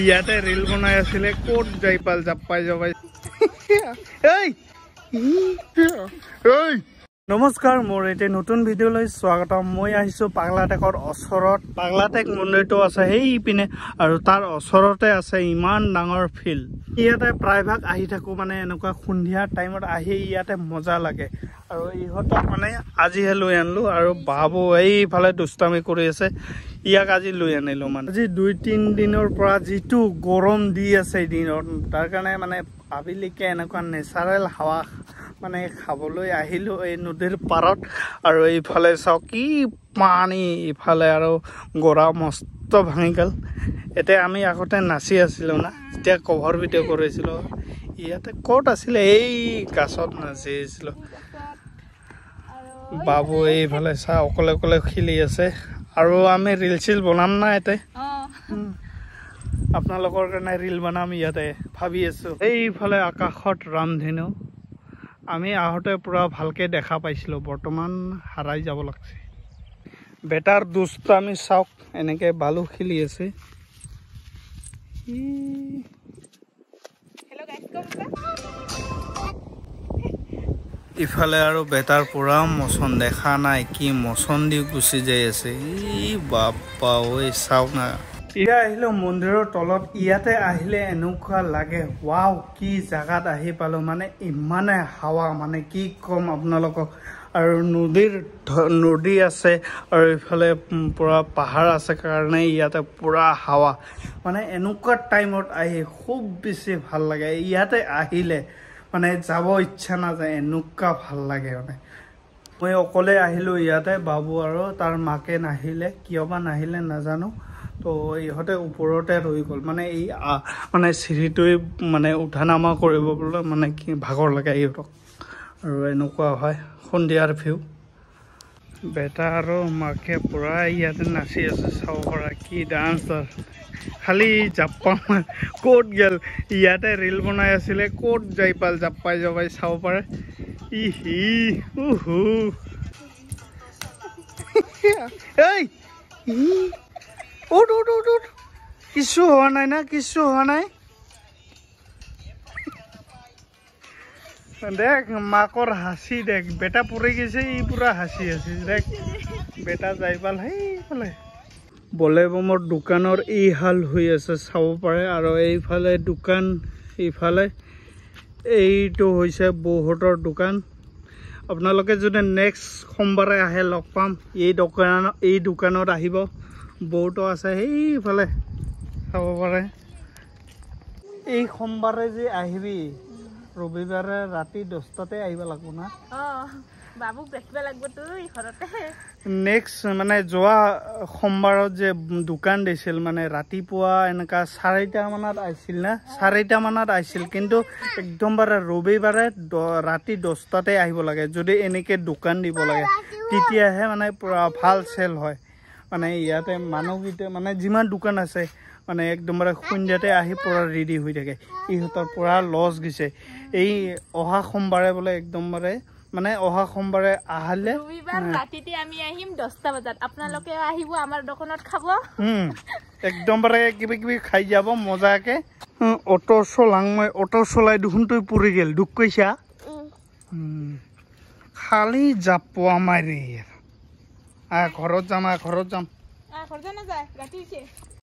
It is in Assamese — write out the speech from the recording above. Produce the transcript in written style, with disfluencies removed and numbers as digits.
ইয়াতে ৰিল বনাই আছিলে কোট যাই পাল জাপাই যাবাই এই এই নমস্কাৰ মোৰ এটা নতুন ভিডিঅ' লৈ স্বাগতম মই আহিছো পাগলাটেকৰ ওচৰত পাগলাটেক মন্দিৰটো আছে সেই পিনে আৰু তাৰ ওচৰতে আছে ইমান ডাঙৰ ফিল্ড ইয়াতে প্ৰায়ভাগ আহি থাকো মানে এনেকুৱা সন্ধিয়া টাইমত আহি ইয়াতে মজা লাগে আৰু ইহঁতক মানে আজি লৈ আনলো আৰু বাবু এইফালে দুষ্টামি কৰি আছে ইয়াক আজি লৈ আনিলো মানে আজি 2-3 দিনৰ পৰা যিটো গৰম দি আছে দিনত তাৰ কাৰণে মানে ভাবিলিকে এনেকুৱা নেচাৰেল হাৱা মানে খাবলৈ আহিলো এই নদীৰ পাৰত আৰু এইফালে চাও কি পানী ইফালে আৰু গৰা মস্ত ভাঙি গল এতে আমি আগতে নাচি আছিলো না এতিয়া কভাৰ ভিডিঅ' কৰিছিলো ইয়াতে কোট আছিল এই গাছত নাচি আছিল বাবু এইফালে চা অকলে অকলে খেলি আছে আৰু আমি ৰিল চিল বনাম না এতে আপোনালোকৰ কাৰণে ৰিল বনাম ইয়াতে ভাবি আছো এইফালে আকাশত ৰামধেনু আমি আহতে পুৰা ভালকে দেখা পাইছিলো বৰ্তমান হাৰাই যাব লাগছে বেটাৰ দুষ্ট আমি চাওক এনেকে বালু খেলি আছে হেল্ল গাইস কমছা ইফালে আৰু বেটাৰ পুৰা মছন দেখা নাই কি মছন দি গুচি যাই আছে ই বাপ্পা ঐ চাওক না ইয়া আহিলো মন্দিৰৰ তলত ইয়াতে আহিলে এনেকুৱা লাগে ওয়াও কি জাগাত আহি পালো মানে ইমানে হাৱা মানে কি কম আপোনালোকক আৰু নদী আছে আৰু ইফালে পুৰা পাহাৰ আছে কাৰণে ইয়াতে পুৰা হাৱা মানে এনেকুৱা টাইমত আহি খুব বেছি ভাল লাগে ইয়াতে আহিলে মানে যাব ইচ্ছা নাযায় এনেকুৱা ভাল লাগে মানে মই অকলে আহিলো ইয়াতে বাবু আৰু তাৰ মাকে নাহিলে কিয়বা নাহিলে নাজানো তো ইহঁতে ওপৰতে ৰৈ গ'ল মানে এই মানে চিৰিটোৱে মানে উঠা নামা কৰিব বলে মানে কি ভাগৰ লাগে ইহঁতক আৰু এনেকুৱা হয় সন্ধিয়াৰ ভিউ বেটা আৰু মাকে পুৰা ইয়াতে নাচি আছে চাব পৰা কি ডান্সাৰ খালি জাপা কোট গেল ইয়াতে ৰিল বনাই আছিলে কোট যাই পাল জাপাই যাবাই চাব পাৰে ইহি উহু এই উঠ কিছু হোৱা নাই না কিছু হোৱা নাই দেখ মাকৰ হাসি দেখ বেটা পৰি গৈছে ই পুৰা হাসি আছে দেখ বেটা যাই পাল সেইফালে বলে বমৰ দোকানৰ এই হাল হৈ আছে চাব পাৰে আৰু এইফালে দোকান এইফালে এইটো হৈছে বৌহঁতৰ দোকান আপোনালোকে যদি নেক্সট সোমবাৰে আহে লগ পাম এই দোকানত আহিব বৌটো আছে সেইফালে চাব পাৰে এই সোমবাৰে যে আহিবি ৰবিবাৰে ৰাতি 10টাতে আহিব লাগিব না বাবুক দেখিব লাগিব তুই ঘৰতে নেক্সট মানে যোৱা সোমবাৰত যে দোকান দিছিল মানে ৰাতিপুৱা এনেকা 4টা মানত আহিছিল না 4টা মানত আহিছিল কিন্তু একদমবাৰে ৰবিবাৰে ৰাতি 10টাতে আহিব লাগে যদি এনেকে দোকান দিব লাগে তেতিয়াহে মানে পুৰা ভাল চেল হয় মানে ইয়াতে মানুহগিতে মানে যিমান দোকান আছে মানে একদমবাৰে সন্ধিয়াতে আহি পুৰা ৰেডি হৈ থাকে ইহঁতৰ পুৰা লছ গৈছে এই অহা সোমবাৰে বোলে একদমবাৰে মানে অহা সোমবাৰে আহলে ৰবিবাৰ ৰাতিতে আমি আহিম 10টা বজাত আপোনালোকে আহিব আমাৰ দোকানত খাব একদমবাৰে কিবা খাই যাব মজাকে অটো চলাং মই অটো চলাই দুখন তুই পৰি গেল দুখ কৈছা খালি জাপোৱা মাৰি ঘৰত যাম ঘৰত না যায় ৰাতি